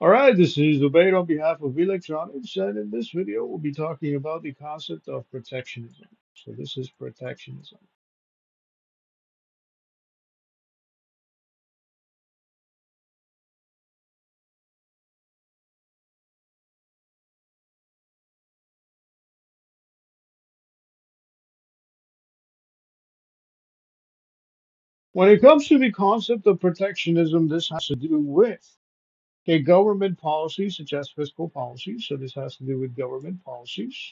All right, this is Ubaid on behalf of Electronics, and in this video, we'll be talking about the concept of protectionism. So, this is protectionism. When it comes to the concept of protectionism, this has to do with government policies such as fiscal policies. So, this has to do with government policies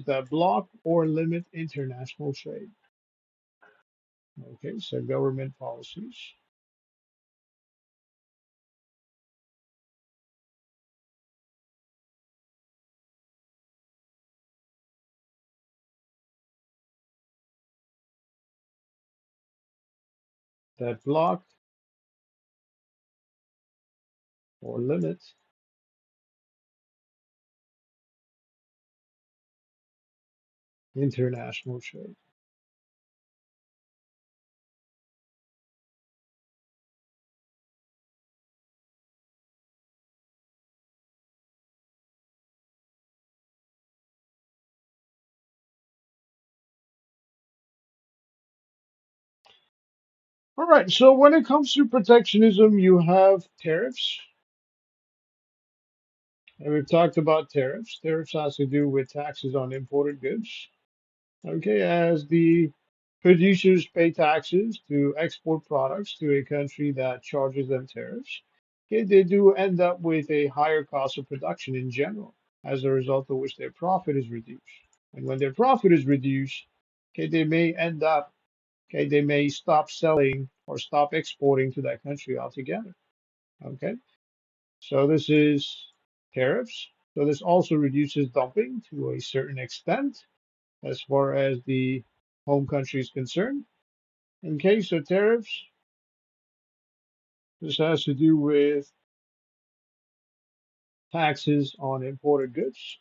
that block or limit international trade. Okay, so government policies that block or limit international trade. All right, so when it comes to protectionism, you have tariffs. And we've talked about tariffs. Tariffs has to do with taxes on imported goods. Okay, as the producers pay taxes to export products to a country that charges them tariffs, okay, they do end up with a higher cost of production in general, as a result of which their profit is reduced. And when their profit is reduced, okay, they may end up, okay, they may stop selling or stop exporting to that country altogether. Okay. So this is tariffs. So this also reduces dumping to a certain extent as far as the home country is concerned. In case of tariffs, this has to do with taxes on imported goods.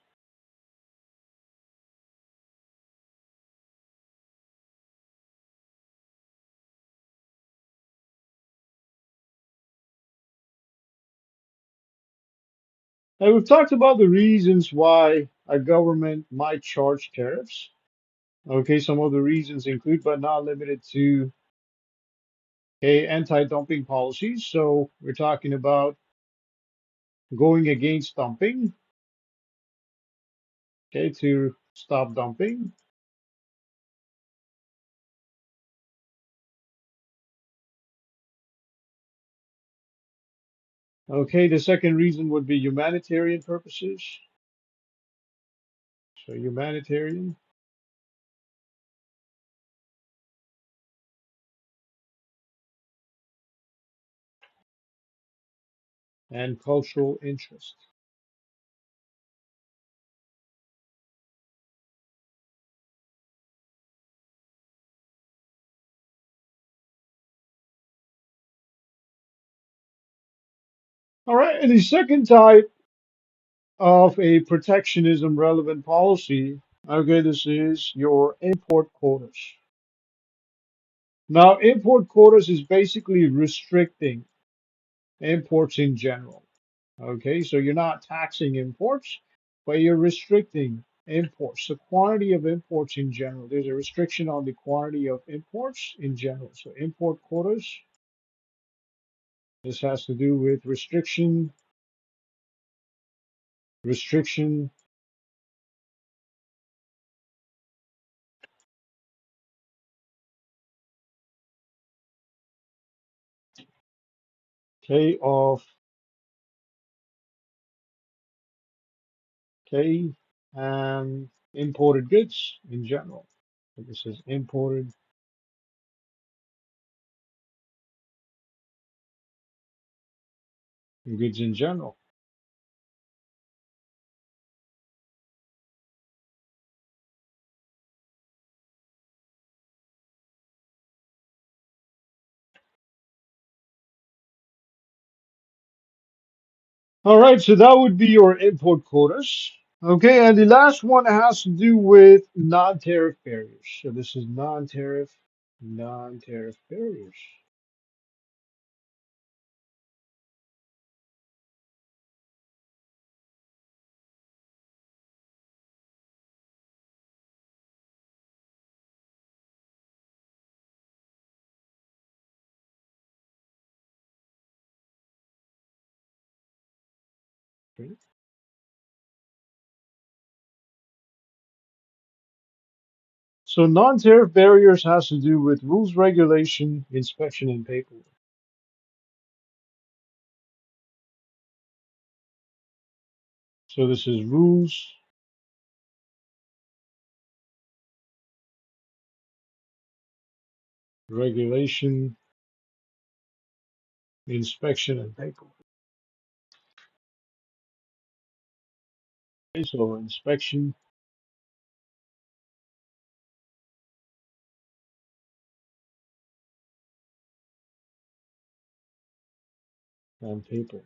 And we've talked about the reasons why a government might charge tariffs. Okay, some of the reasons include, but not limited to, anti-dumping policies. So we're talking about going against dumping, okay, to stop dumping. Okay, the second reason would be humanitarian purposes. So humanitarian and cultural interest. All right, and the second type of a protectionism relevant policy, okay, this is your import quotas. Now, import quotas is basically restricting imports in general. Okay, so you're not taxing imports, but you're restricting imports, the quantity of imports in general. There's a restriction on the quantity of imports in general. So import quotas, this has to do with restriction, okay, of okay, and imported goods in general. So this is imported goods in general. All right, so that would be your import quotas. Okay, and the last one has to do with non-tariff barriers. So this is non-tariff barriers. Okay. So non-tariff barriers has to do with rules, regulation, inspection, and paperwork. So this is rules, regulation, inspection, and paperwork. Okay, so inspection and paperwork.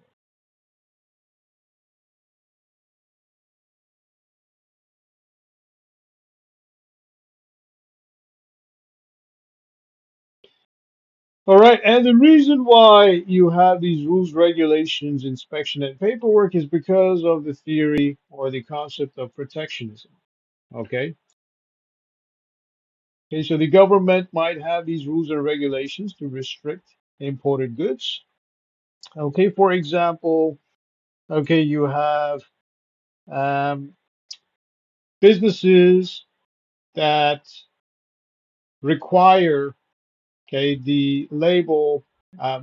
All right, and the reason why you have these rules, regulations, inspection, and paperwork is because of the theory or the concept of protectionism. Okay. Okay, so the government might have these rules and regulations to restrict imported goods. Okay, for example, okay, you have um, businesses that require, okay, the label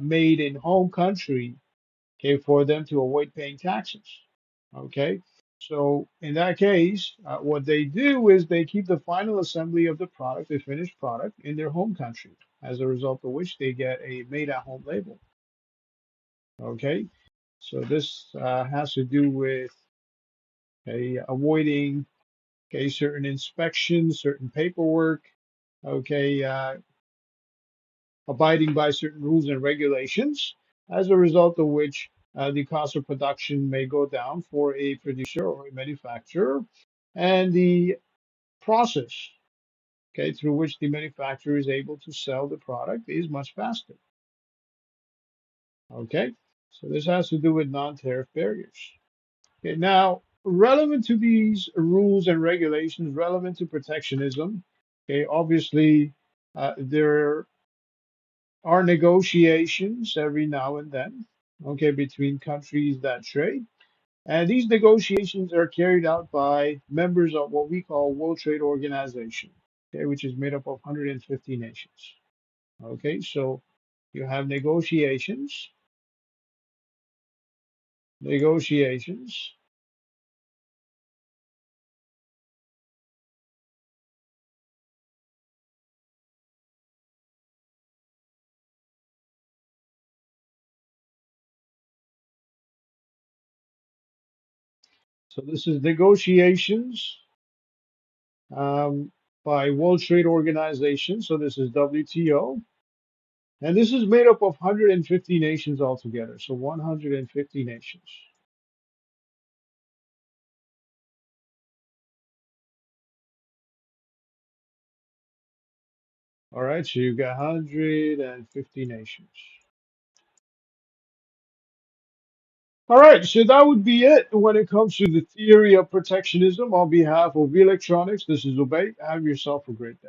made in home country, okay, for them to avoid paying taxes. Okay, so in that case, what they do is they keep the final assembly of the product, the finished product, in their home country, as a result of which they get a made at home label. Okay, so this has to do with avoiding certain inspections, certain paperwork, okay, abiding by certain rules and regulations, as a result of which the cost of production may go down for a producer or a manufacturer, and the process, okay, through which the manufacturer is able to sell the product is much faster. Okay, so this has to do with non-tariff barriers. Okay, now relevant to these rules and regulations, relevant to protectionism, okay, obviously there are negotiations every now and then, okay, between countries that trade. And these negotiations are carried out by members of what we call World Trade Organization, okay, which is made up of 150 nations. Okay, so you have negotiations. So this is negotiations um, by World Trade Organization. So this is WTO. And this is made up of 150 nations altogether. So 150 nations. All right, so you've got 150 nations. All right, so that would be it when it comes to the theory of protectionism. On behalf of electronics, this is Obey. Have yourself a great day.